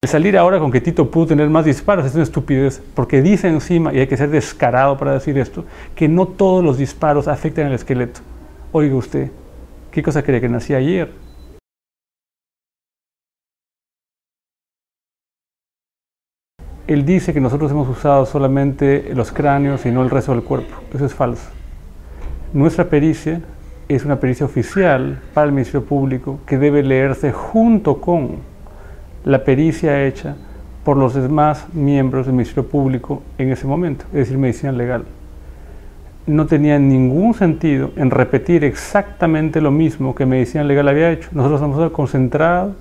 El salir ahora con que Tito pudo tener más disparos es una estupidez, porque dice encima, y hay que ser descarado para decir esto, que no todos los disparos afectan al esqueleto. Oiga usted, ¿qué cosa cree que nací ayer? Él dice que nosotros hemos usado solamente los cráneos y no el resto del cuerpo. Eso es falso. Nuestra pericia es una pericia oficial para el Ministerio Público que debe leerse junto con la pericia hecha por los demás miembros del Ministerio Público en ese momento, es decir, medicina legal. No tenía ningún sentido en repetir exactamente lo mismo que medicina legal había hecho. Nosotros estamos concentrados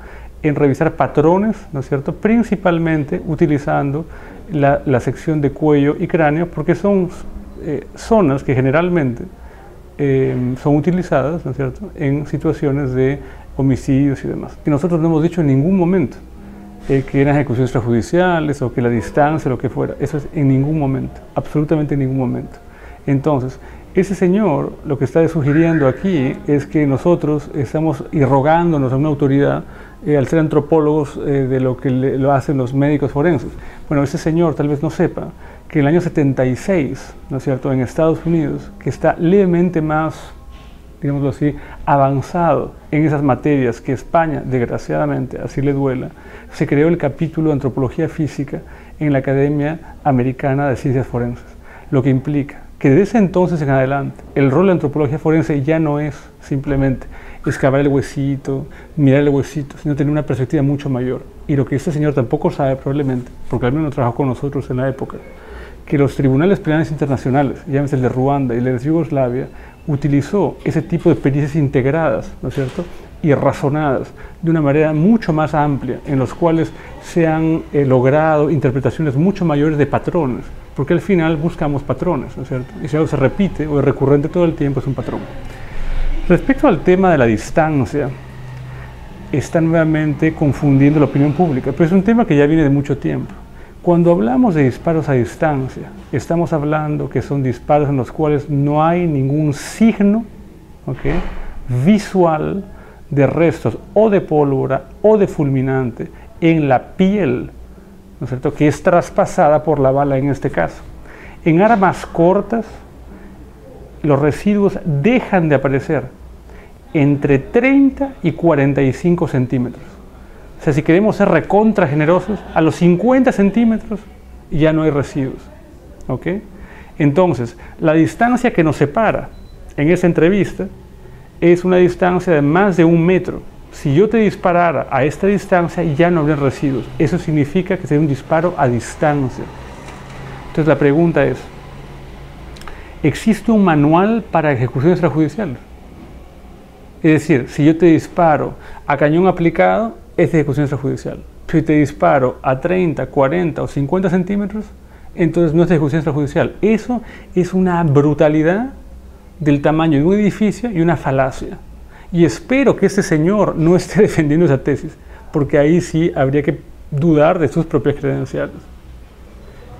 en revisar patrones, ¿no es cierto?, principalmente utilizando la sección de cuello y cráneo, porque son zonas que generalmente son utilizadas, ¿no es cierto?, en situaciones de homicidios y demás. Que nosotros no hemos dicho en ningún momento que eran ejecuciones extrajudiciales o que la distancia, lo que fuera. Eso es en ningún momento, absolutamente en ningún momento. Entonces, ese señor lo que está sugiriendo aquí es que nosotros estamos irrogándonos a una autoridad al ser antropólogos de lo que lo hacen los médicos forenses. Bueno, ese señor tal vez no sepa que en el año 76, ¿no es cierto?, en Estados Unidos, que está levemente más, digámoslo así, avanzado en esas materias que España, desgraciadamente, así le duela, se creó el capítulo de Antropología Física en la Academia Americana de Ciencias Forenses, lo que implica que desde ese entonces en adelante el rol de antropología forense ya no es simplemente excavar el huesito, mirar el huesito, sino tener una perspectiva mucho mayor. Y lo que este señor tampoco sabe probablemente, porque al menos trabajó con nosotros en la época, que los tribunales penales internacionales, llámese el de Ruanda y el de Yugoslavia, utilizó ese tipo de pericias integradas, ¿no es cierto?, y razonadas de una manera mucho más amplia, en los cuales se han logrado interpretaciones mucho mayores de patrones, porque al final buscamos patrones, ¿no es cierto? Y si algo se repite o es recurrente todo el tiempo, es un patrón. Respecto al tema de la distancia, está nuevamente confundiendo la opinión pública, pero es un tema que ya viene de mucho tiempo. Cuando hablamos de disparos a distancia, estamos hablando que son disparos en los cuales no hay ningún signo, ¿okay?, visual de restos o de pólvora o de fulminante en la piel, ¿no es cierto?, que es traspasada por la bala en este caso. En armas cortas, los residuos dejan de aparecer entre 30 y 45 centímetros. O sea, si queremos ser recontra generosos, a los 50 centímetros ya no hay residuos. ¿Ok? Entonces, la distancia que nos separa en esa entrevista es una distancia de más de 1 metro. Si yo te disparara a esta distancia, ya no habría residuos. Eso significa que sería un disparo a distancia. Entonces, la pregunta es, ¿existe un manual para ejecución extrajudicial? Es decir, si yo te disparo a cañón aplicado, es ejecución extrajudicial. Si te disparo a 30, 40 o 50 centímetros, entonces no es ejecución extrajudicial. Eso es una brutalidad del tamaño de un edificio y una falacia. Y espero que este señor no esté defendiendo esa tesis, porque ahí sí habría que dudar de sus propias credenciales.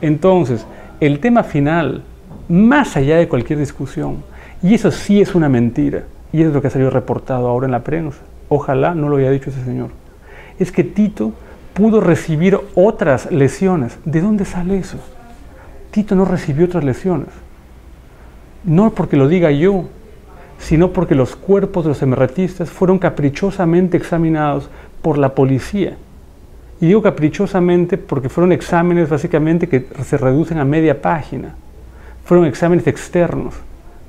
Entonces, el tema final, más allá de cualquier discusión, y eso sí es una mentira, y es lo que ha salido reportado ahora en la prensa, ojalá no lo haya dicho ese señor, es que Tito pudo recibir otras lesiones. ¿De dónde sale eso? Tito no recibió otras lesiones. No porque lo diga yo, sino porque los cuerpos de los emerretistas fueron caprichosamente examinados por la policía. Y digo caprichosamente porque fueron exámenes básicamente que se reducen a media página. Fueron exámenes externos,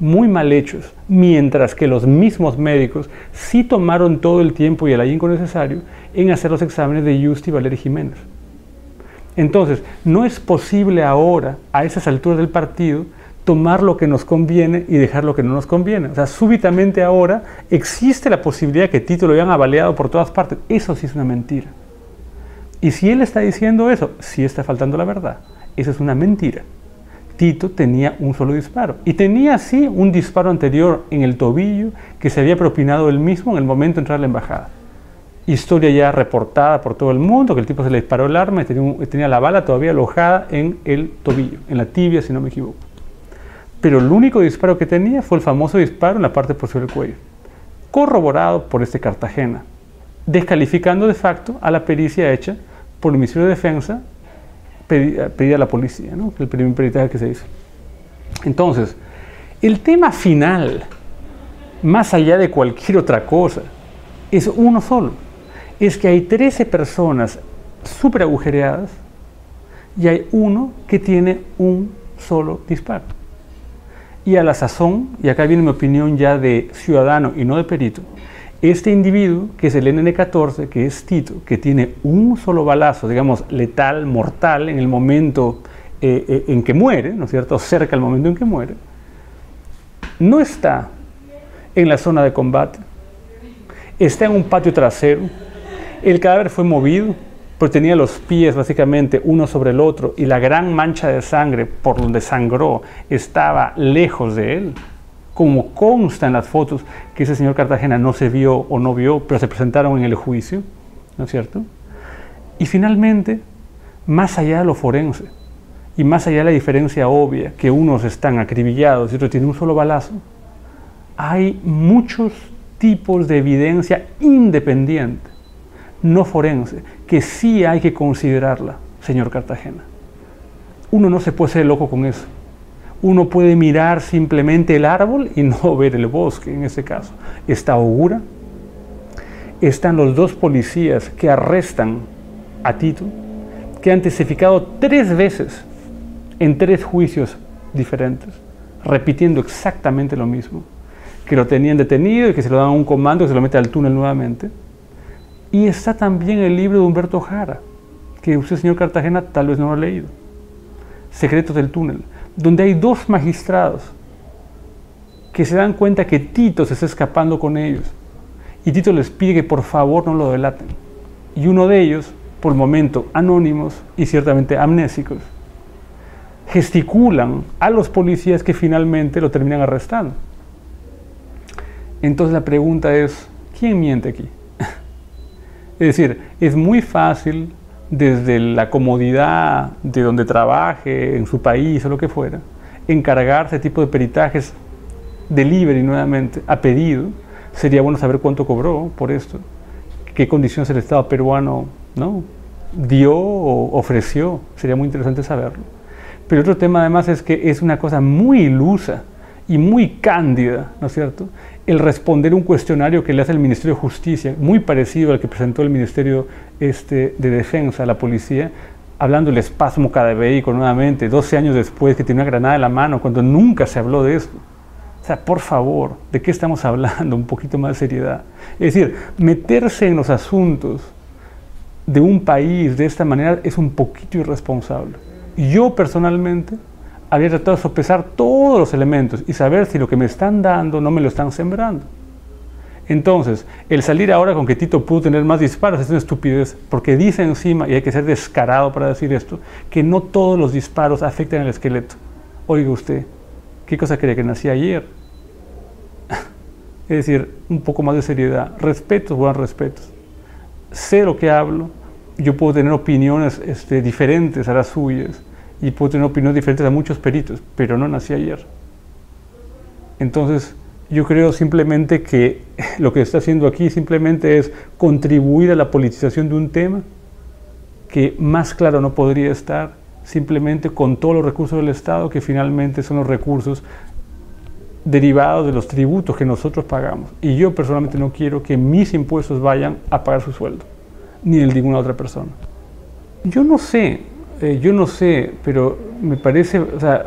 muy mal hechos, mientras que los mismos médicos sí tomaron todo el tiempo y el ahínco necesario en hacer los exámenes de Yusti y Valeria Jiménez. Entonces, no es posible ahora, a esas alturas del partido, tomar lo que nos conviene y dejar lo que no nos conviene. O sea, súbitamente ahora existe la posibilidad de que Tito lo hayan avaliado por todas partes. Eso sí es una mentira. Y si él está diciendo eso, sí está faltando la verdad. Eso es una mentira. Tito tenía un solo disparo. Y tenía sí un disparo anterior en el tobillo que se había propinado él mismo en el momento de entrar a la embajada. Historia ya reportada por todo el mundo, que el tipo se le disparó el arma y tenía la bala todavía alojada en el tobillo, en la tibia si no me equivoco. Pero el único disparo que tenía fue el famoso disparo en la parte posterior del cuello, corroborado por Cartagena, descalificando de facto a la pericia hecha por el Ministerio de Defensa pedir a la policía, ¿no? El primer peritaje que se hizo. Entonces, el tema final, más allá de cualquier otra cosa, es uno solo. Es que hay 13 personas súper agujereadas y hay uno que tiene un solo disparo. Y a la sazón, y acá viene mi opinión ya de ciudadano y no de perito, este individuo, que es el NN-14, que es Tito, que tiene un solo balazo, digamos, letal, mortal, en el momento en que muere, ¿no es cierto?, cerca al momento en que muere, no está en la zona de combate, está en un patio trasero, el cadáver fue movido, pero tenía los pies básicamente uno sobre el otro y la gran mancha de sangre por donde sangró estaba lejos de él, como consta en las fotos que ese señor Cartagena no se vio o no vio, pero se presentaron en el juicio, ¿no es cierto? Y finalmente, más allá de lo forense, y más allá de la diferencia obvia, que unos están acribillados y otros tienen un solo balazo, hay muchos tipos de evidencia independiente, no forense, que sí hay que considerarla, señor Cartagena. Uno no se puede ser loco con eso. Uno puede mirar simplemente el árbol y no ver el bosque, en este caso. Está Ogura, están los dos policías que arrestan a Tito, que han testificado 3 veces en 3 juicios diferentes, repitiendo exactamente lo mismo, que lo tenían detenido y que se lo dan a un comando que se lo mete al túnel nuevamente. Y está también el libro de Humberto Jara, que usted, señor Cartagena, tal vez no lo ha leído, Secretos del Túnel, donde hay 2 magistrados que se dan cuenta que Tito se está escapando con ellos y Tito les pide que por favor no lo delaten. Y uno de ellos, por el momento anónimos y ciertamente amnésicos, gesticulan a los policías que finalmente lo terminan arrestando. Entonces la pregunta es, ¿quién miente aquí? Es decir, es muy fácil desde la comodidad de donde trabaje, en su país o lo que fuera, encargarse de tipo de peritajes delivery nuevamente, a pedido. Sería bueno saber cuánto cobró por esto, qué condiciones el Estado peruano, ¿no?, dio o ofreció, sería muy interesante saberlo. Pero otro tema además es que es una cosa muy ilusa y muy cándida, ¿no es cierto?, el responder un cuestionario que le hace el Ministerio de Justicia, muy parecido al que presentó el Ministerio de Defensa a la policía, hablando del espasmo cadavérico nuevamente, 12 años después, que tiene una granada en la mano, cuando nunca se habló de esto. O sea, por favor, ¿de qué estamos hablando? Un poquito más de seriedad. Es decir, meterse en los asuntos de un país de esta manera es un poquito irresponsable. Yo personalmente había tratado de sopesar todos los elementos y saber si lo que me están dando no me lo están sembrando. Entonces, el salir ahora con que Tito pudo tener más disparos es una estupidez, porque dice encima, y hay que ser descarado para decir esto, que no todos los disparos afectan el esqueleto. Oiga usted, ¿qué cosa cree que nací ayer? Es decir, un poco más de seriedad. Respetos, buenos respetos. Sé lo que hablo, yo puedo tener opiniones diferentes a las suyas, y puedo tener opiniones diferentes a muchos peritos, pero no nací ayer. Entonces, yo creo simplemente que lo que está haciendo aquí simplemente es contribuir a la politización de un tema que más claro no podría estar, simplemente con todos los recursos del Estado, que finalmente son los recursos derivados de los tributos que nosotros pagamos. Y yo personalmente no quiero que mis impuestos vayan a pagar su sueldo, ni el de ninguna otra persona. Yo no sé, pero me parece, o sea,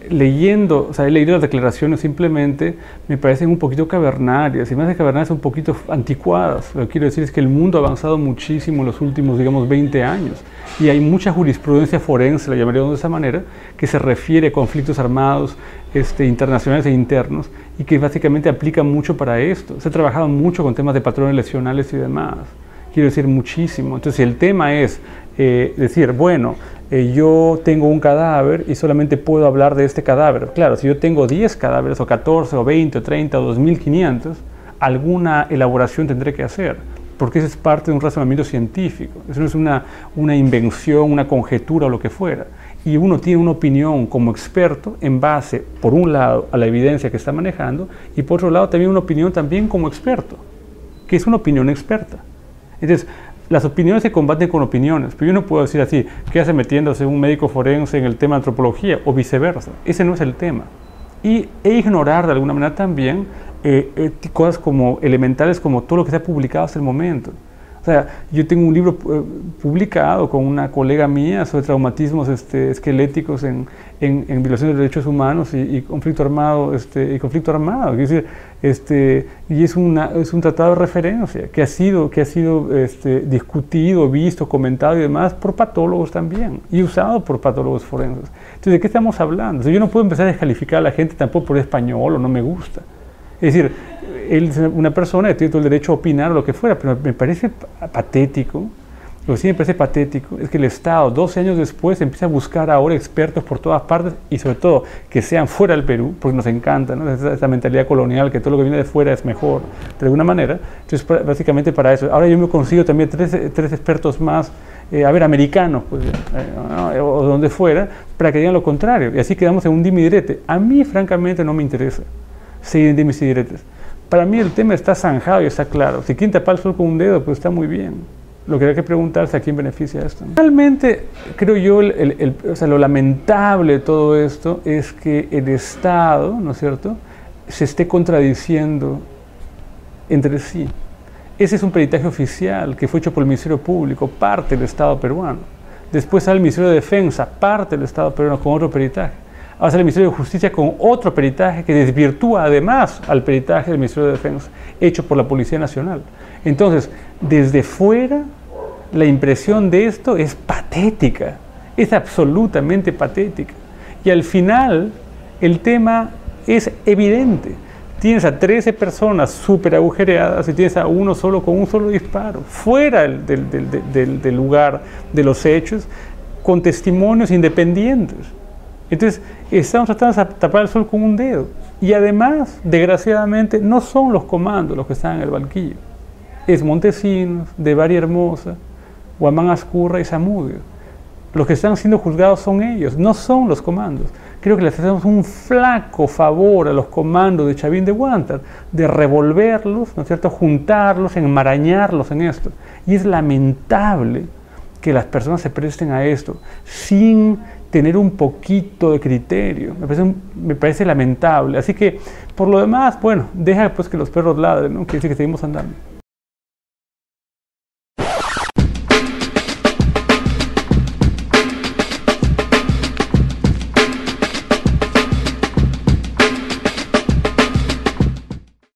he leído las declaraciones, simplemente me parecen un poquito cavernarias, y más de cavernarias, un poquito anticuadas. Lo que quiero decir es que el mundo ha avanzado muchísimo en los últimos, digamos, 20 años, y hay mucha jurisprudencia forense, la llamaríamos de esa manera, que se refiere a conflictos armados internacionales e internos, y que básicamente aplica mucho para esto. Se ha trabajado mucho con temas de patrones lesionales y demás. Quiero decir, muchísimo. Entonces, si el tema es decir, bueno, yo tengo un cadáver y solamente puedo hablar de este cadáver. Claro, si yo tengo 10 cadáveres, o 14, o 20, o 30, o 2.500, alguna elaboración tendré que hacer, porque eso es parte de un razonamiento científico. Eso no es una invención, una conjetura o lo que fuera. Y uno tiene una opinión como experto en base, por un lado, a la evidencia que está manejando, y por otro lado, también una opinión también como experto, que es una opinión experta. Entonces, Las opiniones se combaten con opiniones, pero yo no puedo decir así, ¿qué hace metiéndose un médico forense en el tema de antropología? O viceversa. Ese no es el tema. E ignorar de alguna manera también cosas como elementales como todo lo que se ha publicado hasta el momento. O sea, yo tengo un libro publicado con una colega mía sobre traumatismos esqueléticos en violación de derechos humanos y conflicto armado, Es decir, y es un tratado de referencia que ha sido discutido, visto, comentado y demás por patólogos también y usado por patólogos forenses. Entonces, ¿de qué estamos hablando? O sea, yo no puedo empezar a descalificar a la gente tampoco por español o no me gusta. Es decir, él es una persona que tiene todo el derecho a opinar o lo que fuera, pero me parece patético, lo que sí me parece patético es que el Estado, 12 años después, empieza a buscar ahora expertos por todas partes y sobre todo que sean fuera del Perú, porque nos encanta, ¿no? Esa mentalidad colonial, que todo lo que viene de fuera es mejor, de alguna manera. Entonces, básicamente para eso. Ahora yo me consigo también tres expertos más, americanos, pues, o donde fuera, para que digan lo contrario. Y así quedamos en un dime y direte. A mí, francamente, no me interesa seguir dimes y diretes. Para mí el tema está zanjado y está claro. Si quieren tapar el sol con un dedo, pues está muy bien. Lo que hay que preguntarse a quién beneficia esto. Realmente, creo yo, lo lamentable de todo esto es que el Estado, ¿no es cierto?, se esté contradiciendo entre sí. Ese es un peritaje oficial que fue hecho por el Ministerio Público, parte del Estado peruano. Después sale el Ministerio de Defensa, parte del Estado peruano, con otro peritaje. Ahora sale el Ministerio de Justicia con otro peritaje que desvirtúa además al peritaje del Ministerio de Defensa, hecho por la Policía Nacional. Entonces, desde fuera, la impresión de esto es patética, es absolutamente patética. Y al final, el tema es evidente. Tienes a 13 personas súper agujereadas y tienes a uno solo con un solo disparo, fuera del lugar de los hechos, con testimonios independientes. Entonces, estamos tratando de tapar el sol con un dedo. Y además, desgraciadamente, no son los comandos los que están en el banquillo. Es Montesinos, de Bari Hermosa, Guamán Azcurra y Zamudio. Los que están siendo juzgados son ellos, no son los comandos. Creo que les hacemos un flaco favor a los comandos de Chavín de Huántar, de revolverlos, ¿no es cierto?, juntarlos, enmarañarlos en esto. Y es lamentable que las personas se presten a esto sin tener un poquito de criterio. Me parece lamentable. Así que, por lo demás, bueno, deja pues que los perros ladren, ¿no? Quiere decir que seguimos andando.